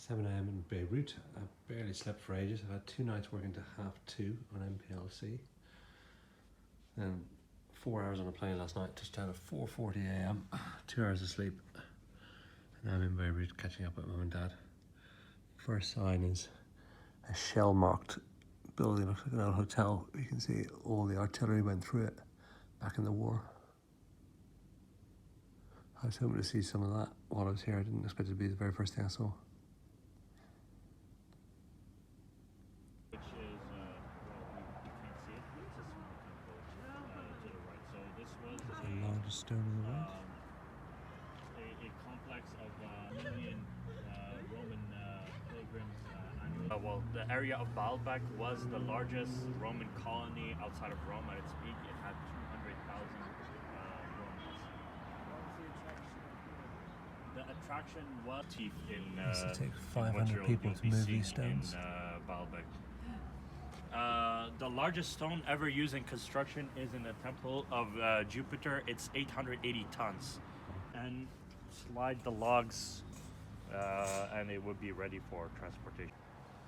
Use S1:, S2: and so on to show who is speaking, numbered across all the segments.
S1: 7 a.m. in Beirut. I barely slept for ages. I've had 2 nights working to 2:30 on MPLC. Then 4 hours on a plane last night, touchdown at 4:40 a.m. 2 hours of sleep. And I'm in Beirut catching up with mum and dad. First sign is a shell-marked building, looks like an old hotel. You can see all the artillery went through it back in the war. I was hoping to see some of that while I was here. I didn't expect it to be the very first thing I saw.
S2: Which is, well, you can't see it, but it's a small temple to the right. So this was
S1: The largest stone in the world.
S2: a complex of million Roman pilgrims annually. Well, the area of Baalbek was the largest Roman colony outside of Rome at its peak. It had 200,000 Romans. The attraction was in
S1: Used to take 500
S2: Montreal,
S1: people
S2: you'll
S1: to
S2: be
S1: move
S2: seeing
S1: these stones.
S2: in Baalbek. The largest stone ever used in construction is in the Temple of Jupiter. It's 880 tons. And slide the logs and it would be ready for transportation.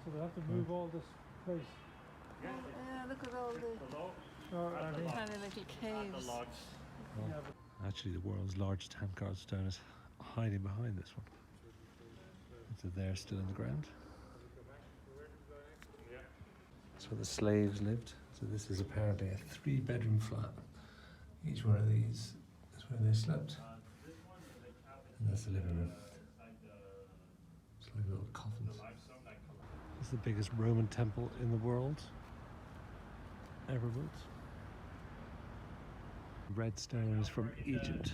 S3: So they have to move all this place.
S2: Yeah,
S4: look at all the
S2: below,
S3: Are they?
S4: tiny little
S2: and the
S4: caves.
S2: logs.
S3: Yeah, but
S1: Actually, the world's largest handcart stone is hiding behind this one. So they're still in the ground. That's where the slaves lived. So this is apparently a 3-bedroom flat. Each one of these is where they slept. And that's the living room. It's like little coffins. It's the biggest Roman temple in the world ever built. Red stone is from Egypt.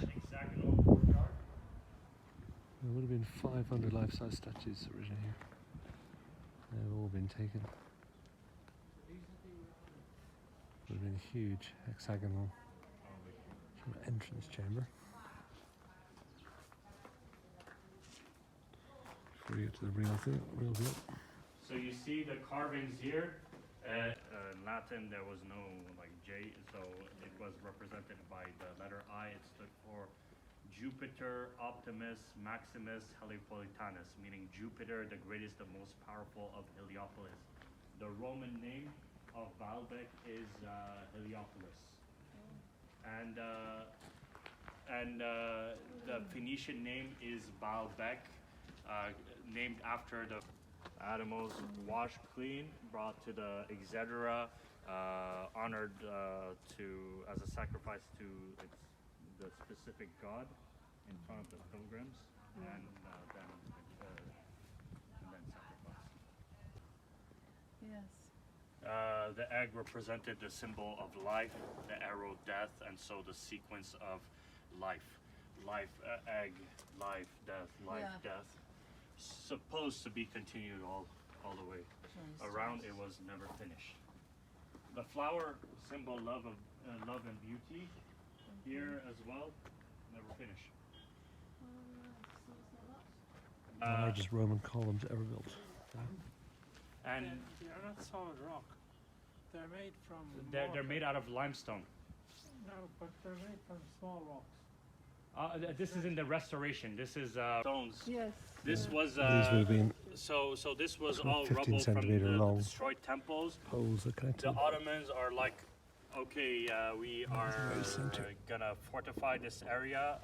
S1: There would have been 500 life-size statues originally here. They've all been taken. Would have been a huge hexagonal sort of entrance chamber. Before you get to the real thing, real deal.
S2: So you see the carvings here. In Latin, there was no like J, so it was represented by the letter I. It stood for Jupiter Optimus Maximus Heliopolitanus, meaning Jupiter, the greatest and most powerful of Heliopolis. The Roman name of Baalbek is Heliopolis, and the Phoenician name is Baalbek, named after the animals washed clean, brought to the Exedra, honored as a sacrifice to the specific god in front of the pilgrims, and then sacrificed.
S4: Yes.
S2: The egg represented the symbol of life, the arrow death, and so the sequence of life, egg, life, death, death, supposed to be continued all the way around. It was never finished. The flower symbol love and beauty here as well, never finished.
S1: The largest Roman columns ever built.
S2: And
S3: they're not solid rock. They're made from.
S2: they're made out of limestone.
S3: No, but they're made from small rocks.
S2: This is in the restoration. This is stones.
S4: Yes.
S2: This was
S1: These would have been
S2: so this was
S1: sort of
S2: all
S1: 15
S2: rubble from
S1: centimetre
S2: the
S1: long
S2: destroyed temples.
S1: poles that connect to
S2: The
S1: them.
S2: Ottomans are like, okay, we are gonna fortify this area,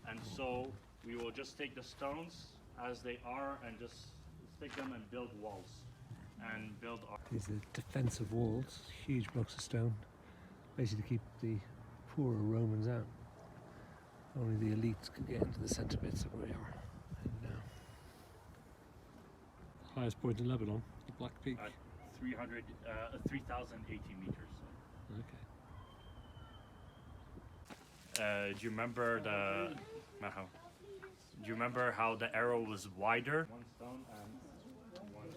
S2: and so we will just take the stones as they are and just stick them and build walls and build our.
S1: These are defensive walls, huge blocks of stone, basically to keep the poorer Romans out. Only the elites could get into the centre bits of where we are now. Highest point in Lebanon, the Black Peak.
S2: 3,080 meters.
S1: Okay.
S2: Do you remember Do you remember how the arrow was wider? One stone and one.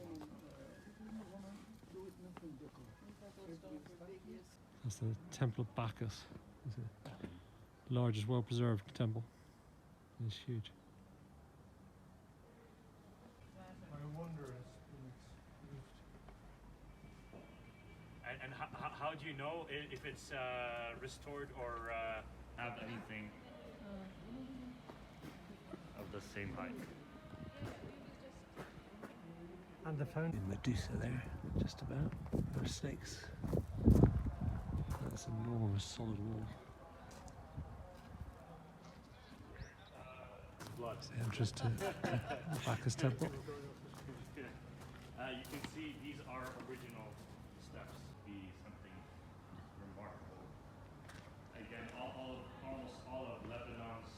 S1: That's the Temple of Bacchus. It's the largest well-preserved temple. It's huge.
S3: I wonder
S2: And how do you know if it's restored or have anything of the same height?
S3: And the fountain.
S1: In Medusa there, just about. There's snakes. That's an enormous solid wall.
S2: Blood.
S1: It's the entrance to Bacchus Temple.
S2: You can see these are original steps. Be something remarkable. Again, almost all of Lebanon's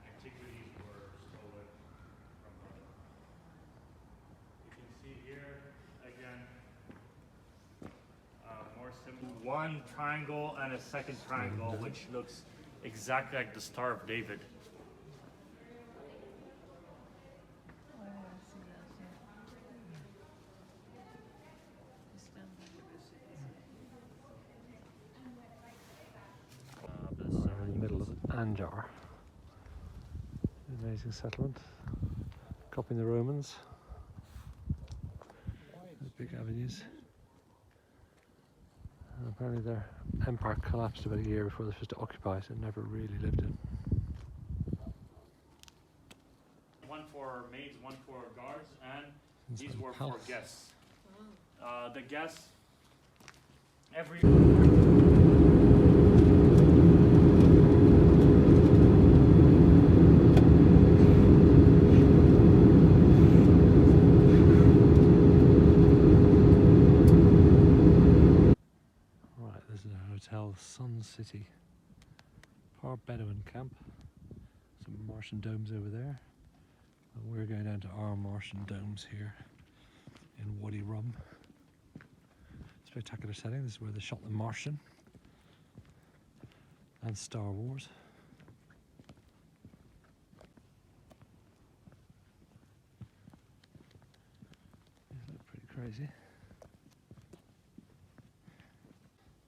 S2: antiquities were stolen from Lebanon. You can see here again more symbols. One triangle and a second triangle, which looks exactly like the Star of David.
S4: Oh, yeah, I see that, yeah. Just down there.
S1: We're in the middle of Anjar. Amazing settlement. Copying the Romans. The big avenues. And apparently their empire collapsed about a year before they were supposed to occupy it and never really lived in.
S2: One for maids, one for guards, and these
S1: Inside
S2: were
S1: the
S2: for
S1: palace.
S2: guests. The guests, every
S1: Right, this is a hotel, Sun City. Poor Bedouin camp. Some Martian domes over there. And we're going down to our Martian domes here in Wadi Rum. Spectacular setting. This is where they shot The Martian and Star Wars. These look pretty crazy.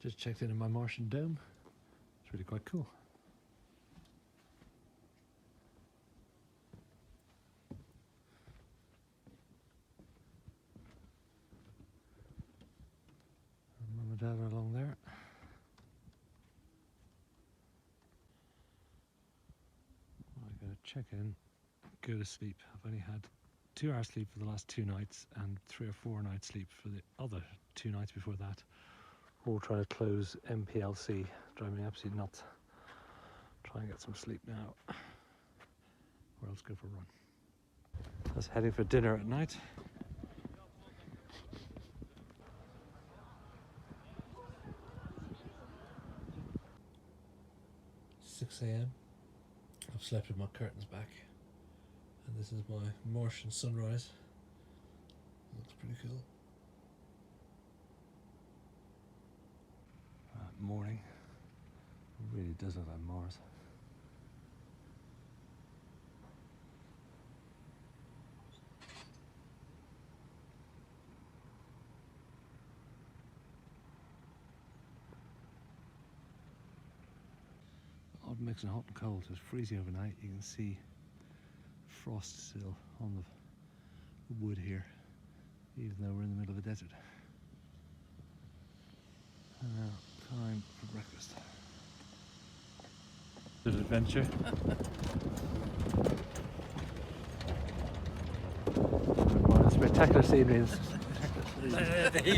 S1: Just checked in my Martian dome. It's really quite cool. And Mum and Dad are along there. I'm going to check in, go to sleep. I've only had 2 hours sleep for the last 2 nights and 3 or 4 nights sleep for the other 2 nights before that. All trying to close MPLC, driving me absolutely nuts. Try and get some sleep now, or else go for a run. I was heading for dinner at night. "6 a.m. I've slept with my curtains back, and this is my Martian sunrise. Looks pretty cool. Morning. It really does look like Mars. Odd mix of hot and cold, so it's freezing overnight. You can see frost still on the wood here, even though we're in the middle of a desert. And now, time for breakfast. Little adventure. One of the spectacular sceneries.
S3: Here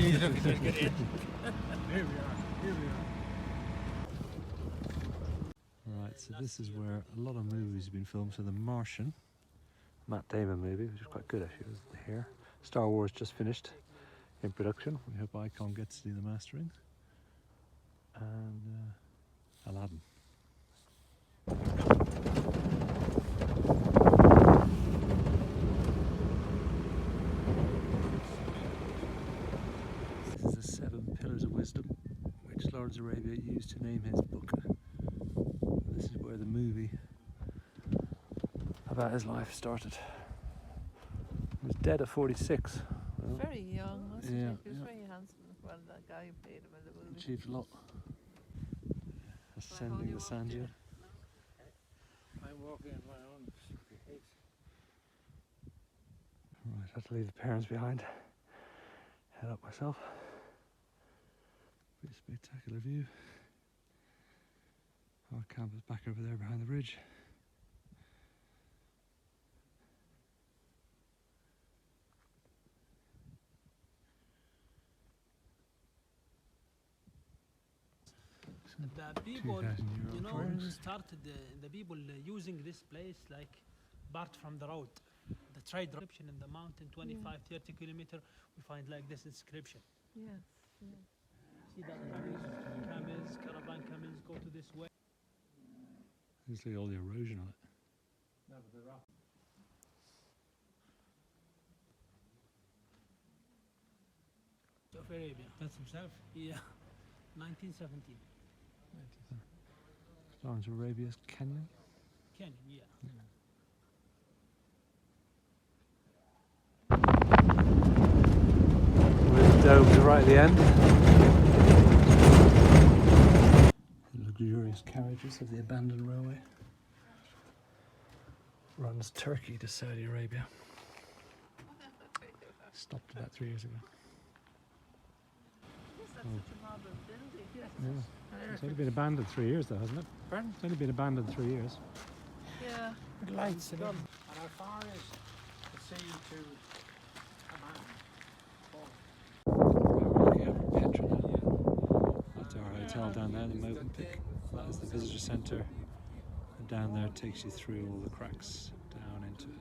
S3: we are.
S1: Right, so this is where a lot of movies have been filmed. So The Martian, Matt Damon movie, which is quite good actually, was here. Star Wars just finished in production. We hope Icon gets to do the mastering. And Aladdin. This is the 7 Pillars of Wisdom, which Lawrence Arabia used to name his book. This is where the movie about his life started. He was dead at 46. Well,
S4: Very young, wasn't
S1: Yeah,
S4: he? He was
S1: yeah.
S4: very handsome. Well, that guy who played him in the movie.
S1: achieved a lot. Ascending the sand dune.
S3: I'm walking in my own pace.
S1: Right, I have to leave the parents behind. Head up myself. Pretty spectacular view. Our camp is back over there behind the ridge.
S5: The people,
S1: 2,000 euro
S5: you know,
S1: price.
S5: started the people using this place like apart from the road. The trade inscription in the mountain, 25, 30 kilometer, we find like this inscription.
S4: Yes, yes.
S5: See that camels, caravan camels go to this way.
S1: You see all the erosion on it.
S3: No, but the rock.
S5: Of Arabia.
S3: That's himself.
S5: Yeah, 1917.
S1: Lawrence Arabia's Canyon.
S5: Canyon, yeah.
S1: With the domes right at the end. The luxurious carriages of the abandoned railway. Runs Turkey to Saudi Arabia. Stopped about 3 years ago.
S4: Yes, that's such a modern building.
S1: Yeah. It's only been abandoned 3 years though, hasn't it?
S3: Pardon?
S1: It's only been abandoned 3 years.
S4: Yeah.
S3: With lights and everything. And how far is the sea to Amman?
S1: We're looking over Petra now. That's our hotel down there, the Movenpick. That's the visitor centre. And down there it takes you through all the cracks down into it.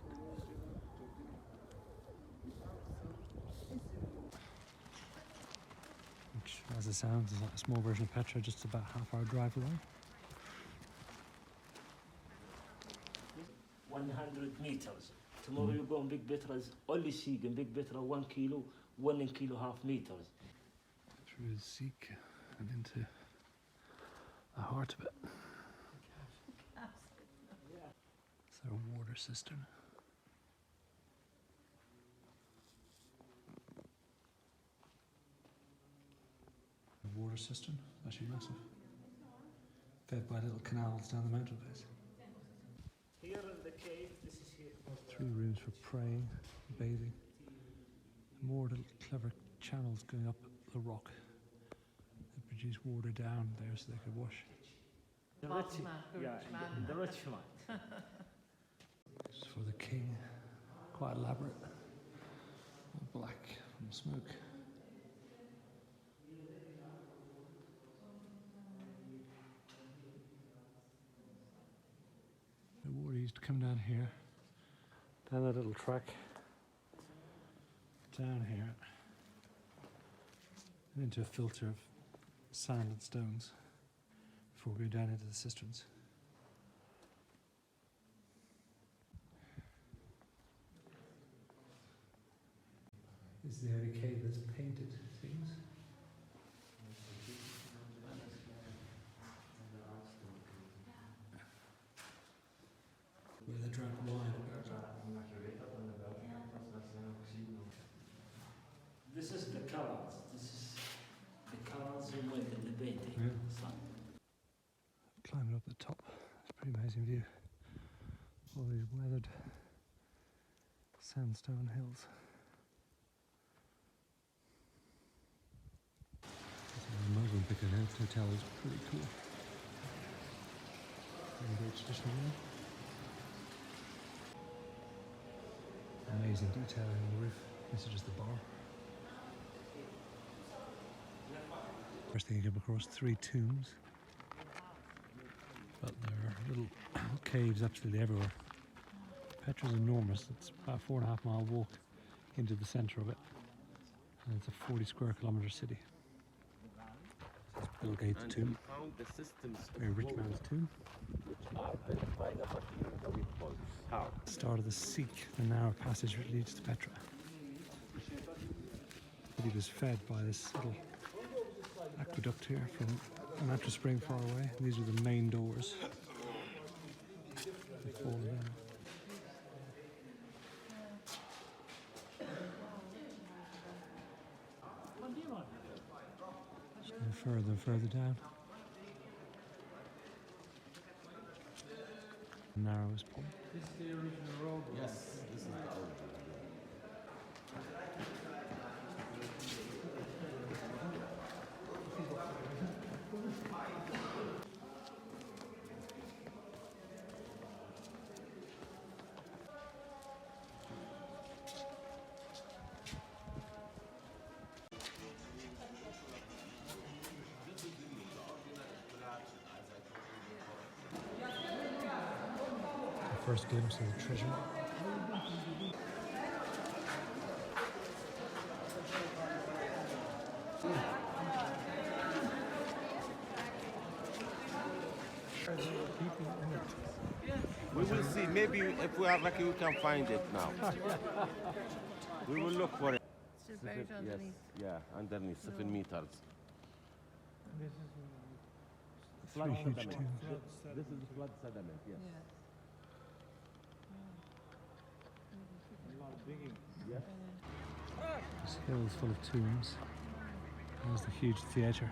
S1: Which, as it sounds, is like a small version of Petra, just about half-hour drive away.
S6: 100 meters. Tomorrow you go on Big Betras, only Sieg in Big Betra 1 kilo, 1.5 meters.
S1: Through the Sikh and into the heart of it. It's their water cistern. The water cistern, actually massive. Fed by little canals down the mountain face.
S6: Here in the cave, this is here.
S1: 3 rooms for praying, bathing. More little clever channels going up the rock. They produce water down there so they could wash.
S6: The
S4: Batman,
S6: yeah,
S4: Batman.
S6: the rich man.
S1: It's for the king. Quite elaborate. All black from the smoke. The water used to come down here, down that little track, down here, and into a filter of sand and stones before we go down into the cisterns. This is the only cave that's painted, it seems. Where they drank wine.
S6: This is the colors. This is the colors you went in the painting.
S1: Yeah. Climbing up the top, it's a pretty amazing view. All these weathered sandstone hills. The Movenpick Hotel is pretty cool. Very great traditional room. Amazing detailing on the roof. This is just the bar. First thing you come across, 3 tombs. But there are little caves absolutely everywhere. Petra's enormous. It's about a 4.5 mile walk into the centre of it. And it's a 40 square kilometre city. Bill Gates' tomb. Very rich man's tomb. Start of the Sikh, the narrow passage which leads to Petra. But he was fed by this little aqueduct here from a mattress spring far away. These are the main doors. They fall down. And further and further down. Narrowest point.
S3: This is the original road.
S7: Yes, this is the original.
S1: first glimpse of the treasure.
S7: We will see. Maybe if we are lucky, we can find it now. We will look for it.
S4: It's just buried underneath.
S7: Yeah, underneath 7 meters.
S1: Three huge tombs.
S7: This is flood sediment. Yes.
S1: This hill is full of tombs. There's the huge theatre.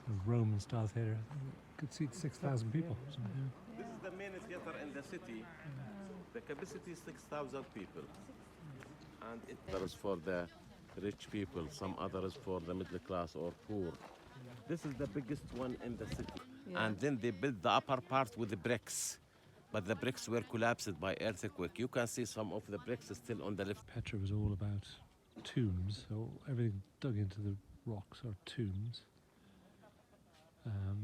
S1: The Roman style theatre. Could seat 6,000 people. So, yeah.
S7: This is the main theater in the city. The capacity is 6,000 people. And it is for the rich people, some others for the middle class or poor. This is the biggest one in the city.
S4: Yeah.
S7: And then they built the upper part with the bricks. But the bricks were collapsed by earthquake. You can see some of the bricks still on the left.
S1: Petra was all about tombs, so everything dug into the rocks are tombs.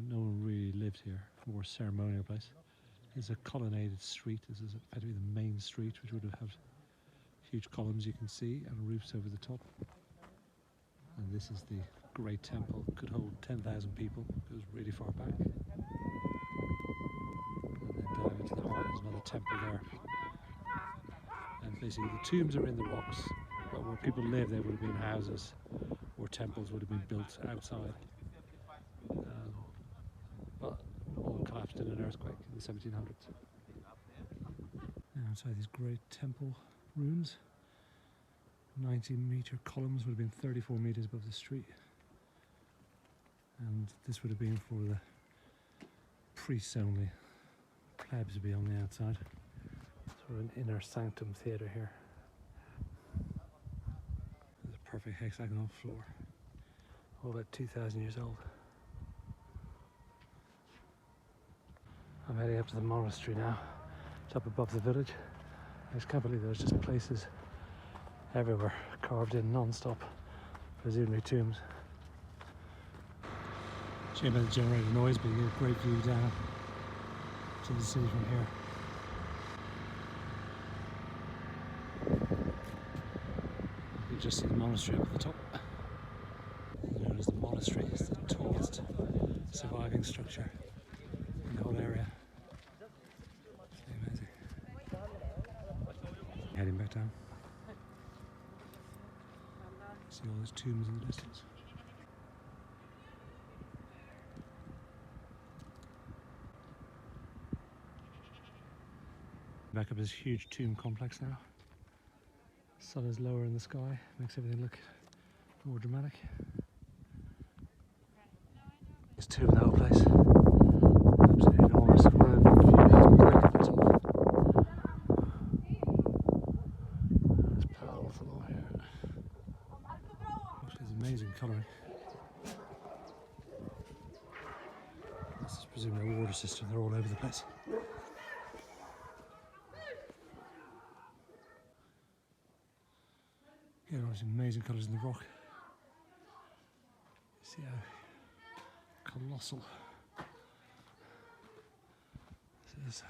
S1: No one really lived here, more ceremonial place. It's a colonnaded street. This is effectively the main street, which would have had huge columns you can see and roofs over the top. And this is the great temple. Could hold 10,000 people. Goes really far back. And then down into the heart is another temple there. And basically the tombs are in the rocks, but where people lived there would have been houses or temples would have been built outside. But all collapsed in an earthquake in the 1700s. And outside these great temple ruins, 19-metre columns would have been 34 metres above the street. And this would have been for the priests only. Plebs would be on the outside. Sort of an inner sanctum theatre here. There's a perfect hexagonal floor. All about 2,000 years old. I'm heading up to the monastery now. It's up above the village. I just can't believe there's just places everywhere, carved in non-stop, presumably tombs. Shame about the generator noise, but you get a great view down to the city from here. You can just see the monastery up at the top. Known as the monastery, it's the tallest surviving structure in the whole area. Amazing. Heading back down. See all those tombs in the distance. Back up this huge tomb complex now. Sun is lower in the sky, makes everything look more dramatic. There's two in the whole place. Absolutely enormous. One of the few has brick at the top. There's pearls along here. Actually, there's amazing colouring. This is presumably a water system, they're all over the place. Yeah, there's amazing colours in the rock. See how colossal this is.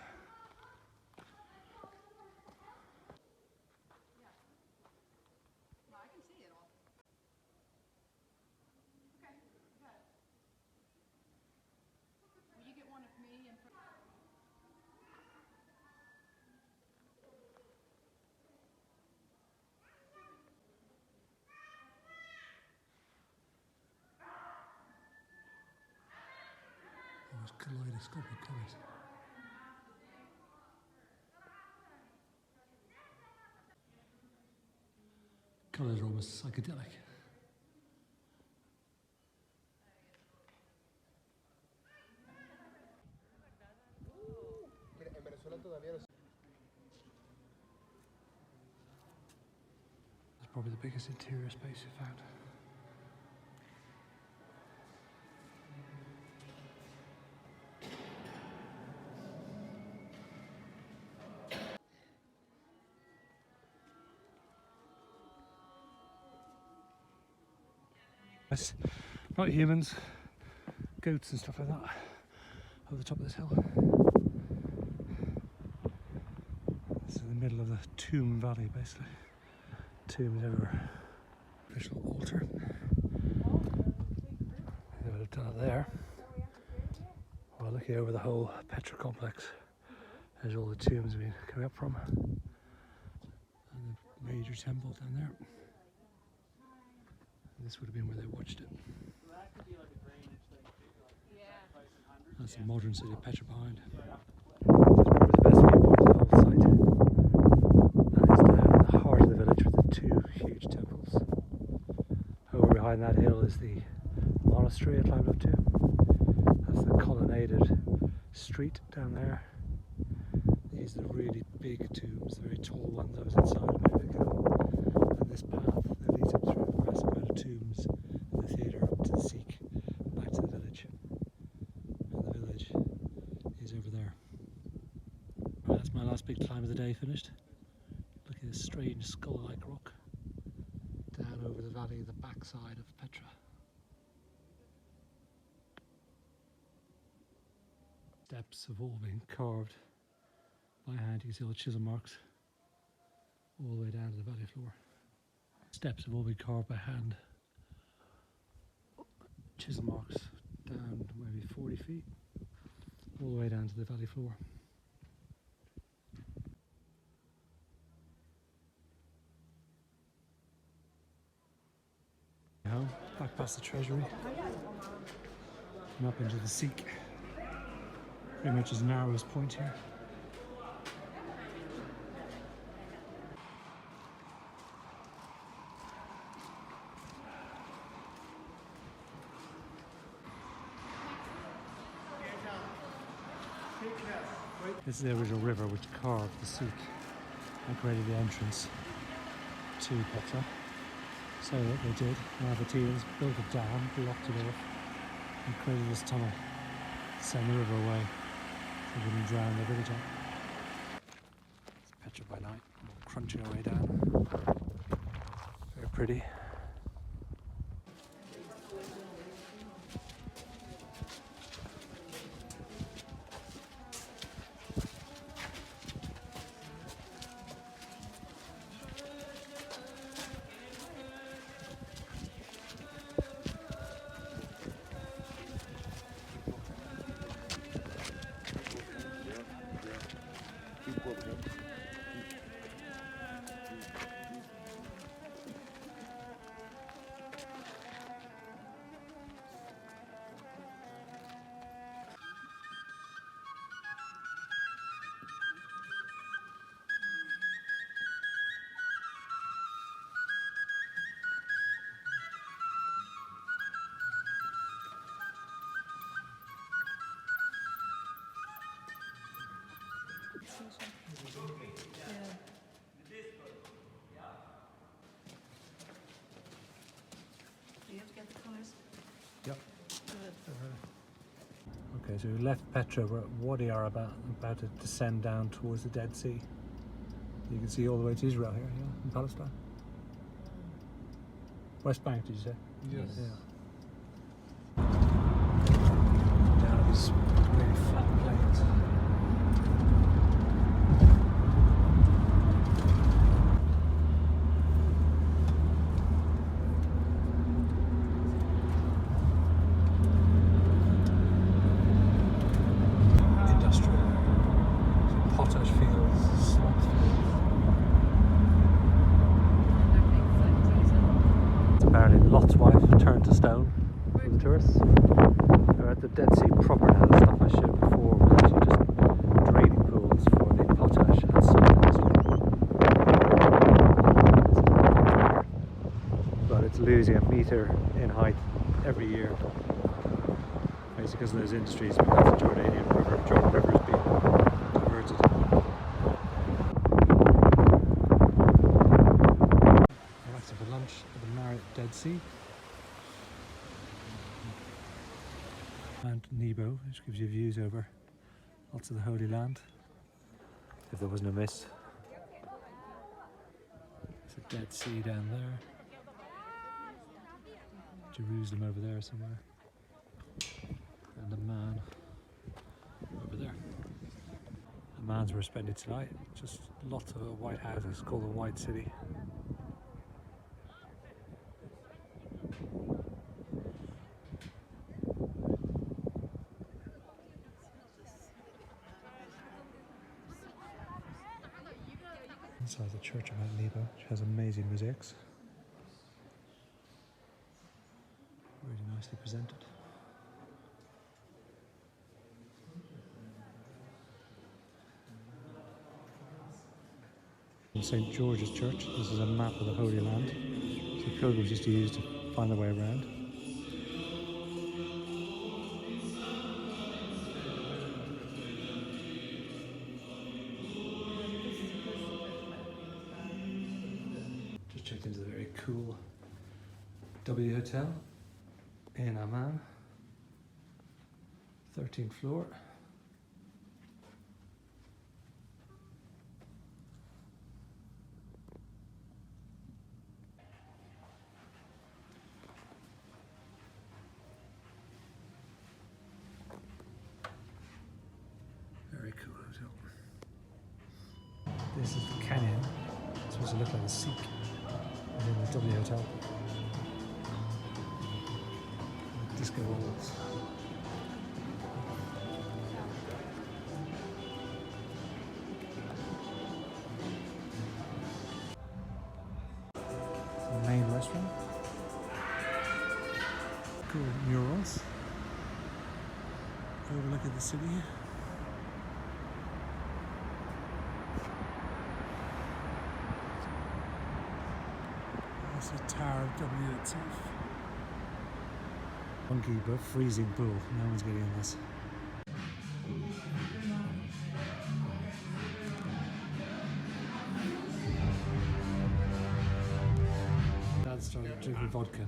S1: Almost kaleidoscopic colours. Colours are almost psychedelic. It's probably the biggest interior space we've found. Not humans, goats and stuff like that over the top of this hill. This is the middle of the Tomb Valley, basically. Tombs everywhere. Official altar. They would have done it there. Well, looking over the whole Petra complex, there's all the tombs we've been coming up from. And the major temple down there. And this would have been where they watched it. That's the modern city of Petra behind. This is probably the best viewpoint of the whole site. That is down in the heart of the village with the two huge temples. Over behind that hill is the monastery I climbed up to. That's the colonnaded street down there. These are the really big tombs, the very tall ones I was inside a minute ago. And this path that leads up through a massive amount of tombs and the theatre up to the Sikh, back to the village. And the village is over there. Right, that's my last big climb of the day finished. Look at this strange skull-like rock down over the valley, the backside of Petra. Steps have all been carved by hand. You can see all the chisel marks all the way down to the valley floor. Steps have all been carved by hand. Chisel marks down maybe 40 feet, all the way down to the valley floor. Now, back past the treasury and up into the Sikh. Pretty much as narrow as point here. This is the original river which carved the Sikh and created the entrance to Petra. So what they did, the Nabateans built a dam, blocked it off, and created this tunnel to send the river away so it wouldn't drown the village out. It's Petra by night, crunching our way down. Very pretty.
S4: Do you have to get the colours?
S1: Yep.
S4: Good.
S1: Okay, so we left Petra, we're at Wadi Araba, about to descend down towards the Dead Sea. You can see all the way to Israel here, yeah, in Palestine. West Bank, did you say?
S3: Yes.
S1: Yeah. Down these really flat plains. Apparently Lot's wife turned to stone for the tourists. They're at the Dead Sea proper now. The stuff I showed before was actually just draining pools for the potash and salt industry. But it's losing a metre in height every year. Basically because of those industries, because the Jordanian River, Jordan River is being diverted. For lunch at the Marriott Dead Sea. Mount Nebo, which gives you views over lots of the Holy Land, if there wasn't a mist. There's a Dead Sea down there. Jerusalem over there somewhere. and Amman over there. Amman's where we're spending tonight. Just lots of white houses, called the White City. Inside the church of Mount Nebo, which has amazing mosaics. Really nicely presented. In St. George's Church, this is a map of the Holy Land. So pilgrims used to use to find their way around. Just checked into the very cool W Hotel in Amman, 13th floor. Very cool hotel. This is the canyon. It's supposed to look like a Sikh within the W Hotel. Disco balls. The main restaurant. Cool murals overlooking the city. That's the Tower of W itself. Funky but freezing pool. No one's getting in this. Dad started drinking vodka.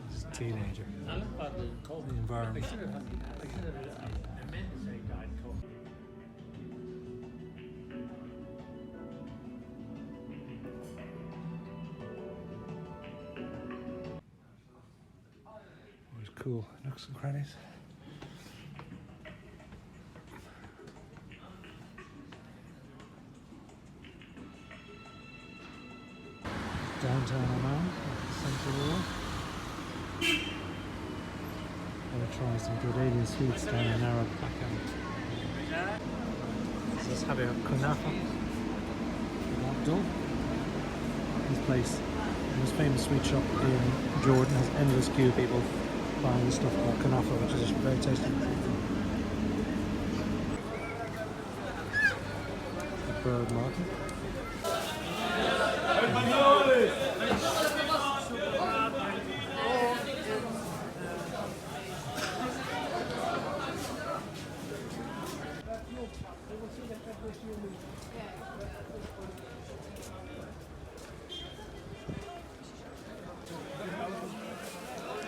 S1: He's a teenager. The environment. Always cool nooks and crannies. Downtown Amman, Central Wall. I'll try some Jordanian sweets down in Arab backend. This is having a kunafa. Abdul. This place, the most famous sweet shop in Jordan, has endless queue of people buying this stuff called kunafa, which is very tasty. The bird market.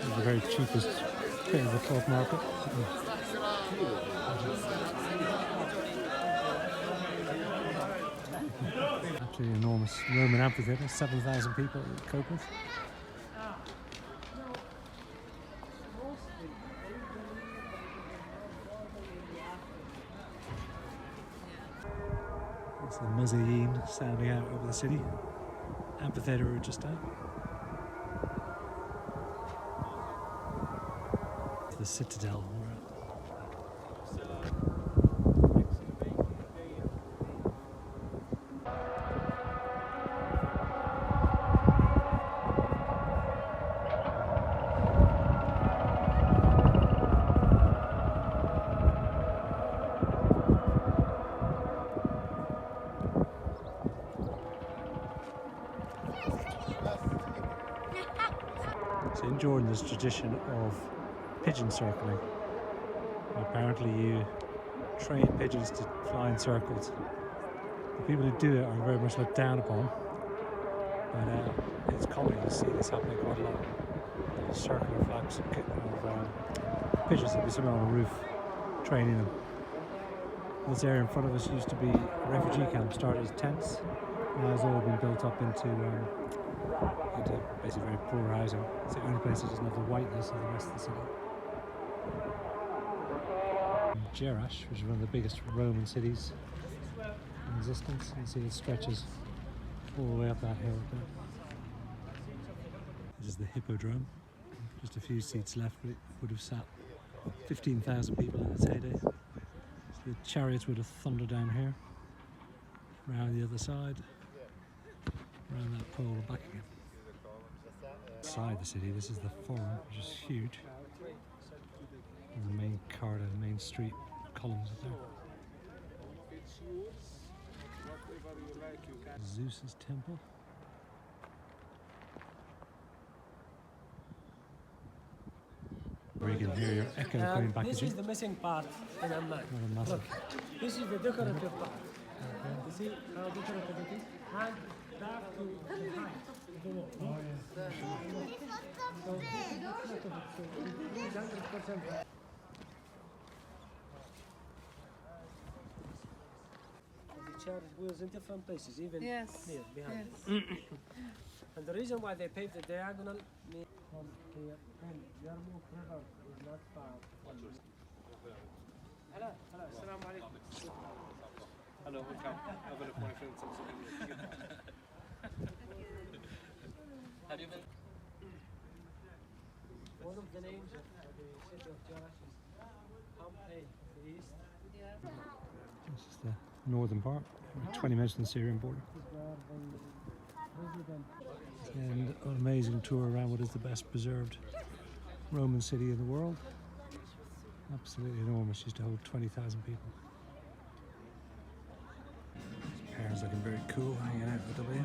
S1: The very cheapest bit of the cloth market. Absolutely enormous Roman amphitheatre, 7,000 people to cope with. It's the Muzayyin sounding out over the city. Amphitheatre we're just at. The Citadel we're at. So in Jordan there's a tradition of pigeon circling. Apparently you train pigeons to fly in circles. The people who do it are very much looked down upon, but it's common to see this happening quite a lot. Circular flocks of pigeons that be sitting on a roof training them. This area in front of us used to be a refugee camp, started as tents. Now it's all been built up into basically very poor housing. It's the only place that doesn't have the whiteness of the rest of the city. Jerash, which is one of the biggest Roman cities in existence. You can see it stretches all the way up that hill there. This is the Hippodrome. Just a few seats left, but it would have sat 15,000 people in its heyday. So the chariots would have thundered down here, around the other side, around that pole, back again. Inside the city, this is the Forum, which is huge. And the main corridor, the main street columns are there. Zeus's temple. Where you can hear your echo coming back
S8: This
S1: at you.
S8: is the missing part in Amman.
S1: What a massive.
S8: Look, this is the decorative part. You see how decorative it is? And back to the height of the wall. So this is the front of it. So it is 100%. The chariot was in different places, even
S4: Yes.
S8: here behind.
S4: Yes.
S8: And the reason why they paved the diagonal means from here and Yarmouk River is not far from this. Hello, assalamu alaikum.
S3: Hello, welcome. Have a look, my friends.
S8: One of the names of the city of Jerash is Pompeii, the east.
S1: This is the northern part, 20 minutes from the Syrian border.
S8: Is where the president
S1: And an amazing tour around what is the best preserved Roman city in the world. Absolutely enormous, used to hold 20,000 people. Parents looking very cool, hanging out with W.